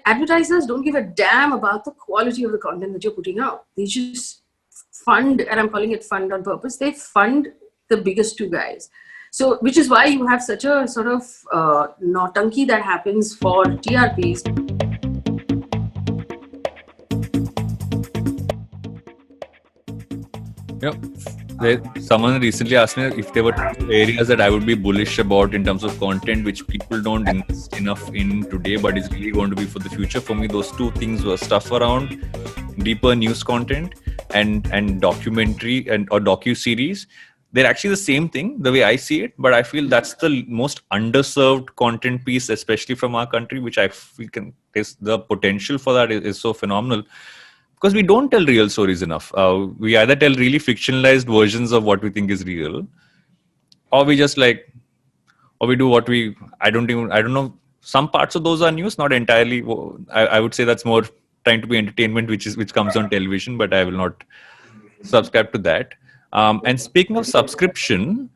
advertisers don't give a damn about the quality of the content that you're putting out. They just fund, and I'm calling it fund on purpose, they fund the biggest two guys. So, which is why you have such a sort of nautanki that happens for TRPs. Someone recently asked me if there were two areas that I would be bullish about in terms of content which people don't invest enough in today, but is really going to be for the future. For me, those two things were stuff around deeper news content and documentary or docu-series. They're actually the same thing, the way I see it, but I feel that's the most underserved content piece, especially from our country, which I feel the potential for that is so phenomenal. Because we don't tell real stories enough. We either tell really fictionalized versions of what we think is real, or we just or we do I don't know. Some parts of those are news, not entirely. I would say that's more trying to be entertainment, which comes on television, but I will not subscribe to that. And speaking of subscription,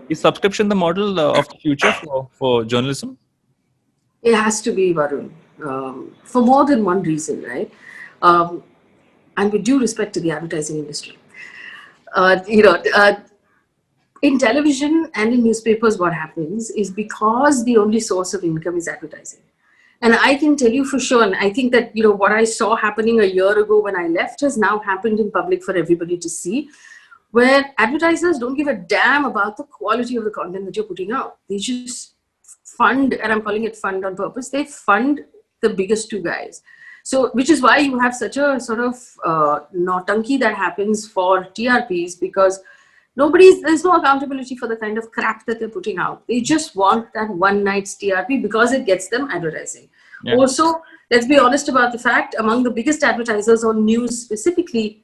is subscription the model of the future for journalism? It has to be, Varun, for more than one reason, right? And with due respect to the advertising industry, in television and in newspapers, what happens is because the only source of income is advertising. And I can tell you for sure, and I think that, what I saw happening a year ago when I left has now happened in public for everybody to see, where advertisers don't give a damn about the quality of the content that you're putting out. They just fund, and I'm calling it fund on purpose, they fund the biggest two guys. So, which is why you have such a sort of nautanki that happens for TRPs, because there's no accountability for the kind of crap that they're putting out. They just want that one night's TRP because it gets them advertising. Yeah. Also, let's be honest about the fact, among the biggest advertisers on news specifically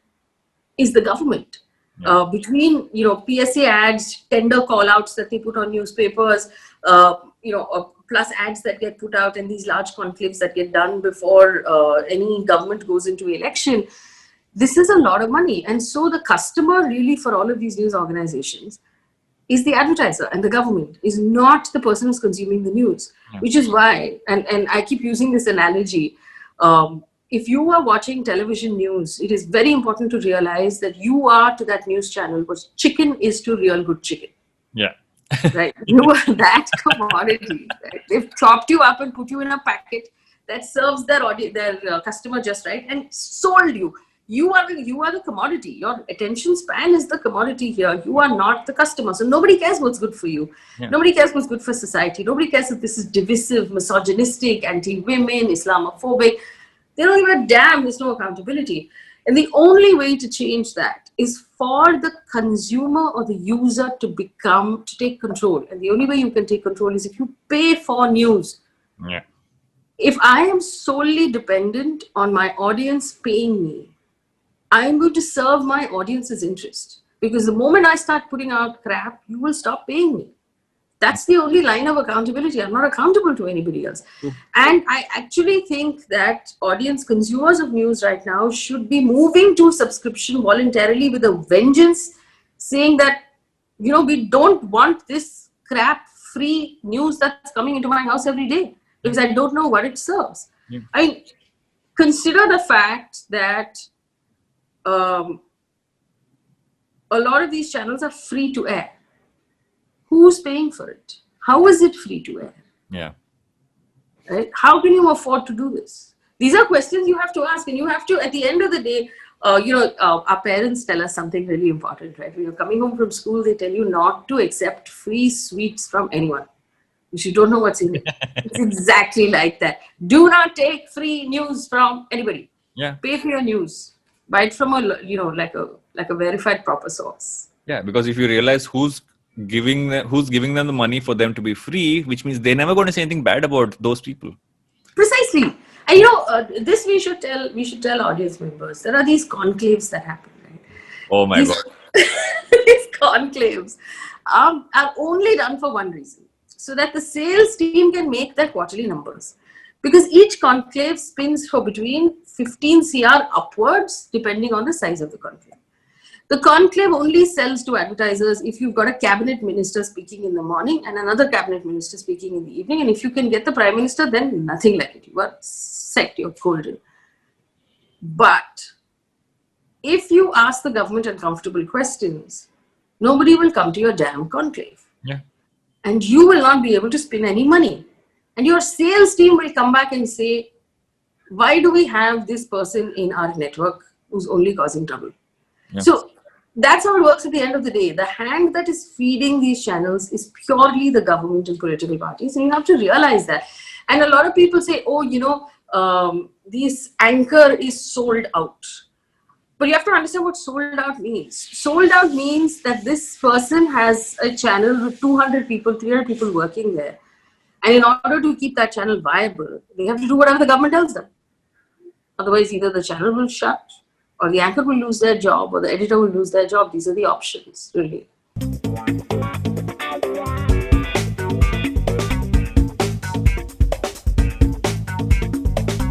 is the government. Yeah. Between, PSA ads, tender call-outs that they put on newspapers, plus ads that get put out in these large conclaves that get done before any government goes into election. This is a lot of money. And so the customer really for all of these news organizations is the advertiser, and the government is not the person who's consuming the news, which is why, and I keep using this analogy, if you are watching television news, it is very important to realize that you are to that news channel what chicken is to real good chicken. Yeah. Right? You are that commodity. Right? They've chopped you up and put you in a packet that serves their customer just right and sold you. You are the commodity. Your attention span is the commodity here. You are not the customer. So nobody cares what's good for you. Yeah. Nobody cares what's good for society. Nobody cares if this is divisive, misogynistic, anti-women, Islamophobic. They don't give a damn. There's no accountability. And the only way to change that is for the consumer or the user to take control. And the only way you can take control is if you pay for news. Yeah. If I am solely dependent on my audience paying me, I'm going to serve my audience's interest, because the moment I start putting out crap, you will stop paying me. That's the only line of accountability. I'm not accountable to anybody else. And I actually think that consumers of news right now should be moving to subscription voluntarily with a vengeance, saying that, we don't want this crap free news that's coming into my house every day, because I don't know what it serves. Yeah. Consider the fact that a lot of these channels are free to air. Who's paying for it? How is it free to air? Yeah. Right? How can you afford to do this? These are questions you have to ask, and you have to, at the end of the day, our parents tell us something really important, right? When you're coming home from school, they tell you not to accept free sweets from anyone, because you don't know what's in it. It's exactly like that. Do not take free news from anybody. Yeah. Pay for your news. Buy it from like a verified proper source. Yeah, because if you realize who's giving them the money for them to be free, which means they're never going to say anything bad about those people. Precisely. And this we should tell audience members. There are these conclaves that happen, right? Oh my God. These conclaves are only done for one reason, so that the sales team can make their quarterly numbers. Because each conclave spins for between 15 CR upwards, depending on the size of the conclave. The conclave only sells to advertisers if you've got a cabinet minister speaking in the morning and another cabinet minister speaking in the evening. And if you can get the prime minister, then nothing like it. You are set, you're golden. But if you ask the government uncomfortable questions, nobody will come to your damn conclave. Yeah. And you will not be able to spin any money. And your sales team will come back and say, why do we have this person in our network who's only causing trouble? Yeah. So that's how it works at the end of the day. The hand that is feeding these channels is purely the government and political parties. And you have to realize that. And a lot of people say, oh, this anchor is sold out. But you have to understand what sold out means. Sold out means that this person has a channel with 200 people, 300 people working there. And in order to keep that channel viable, they have to do whatever the government tells them. Otherwise, either the channel will shut, or the anchor will lose their job, or the editor will lose their job. These are the options, really.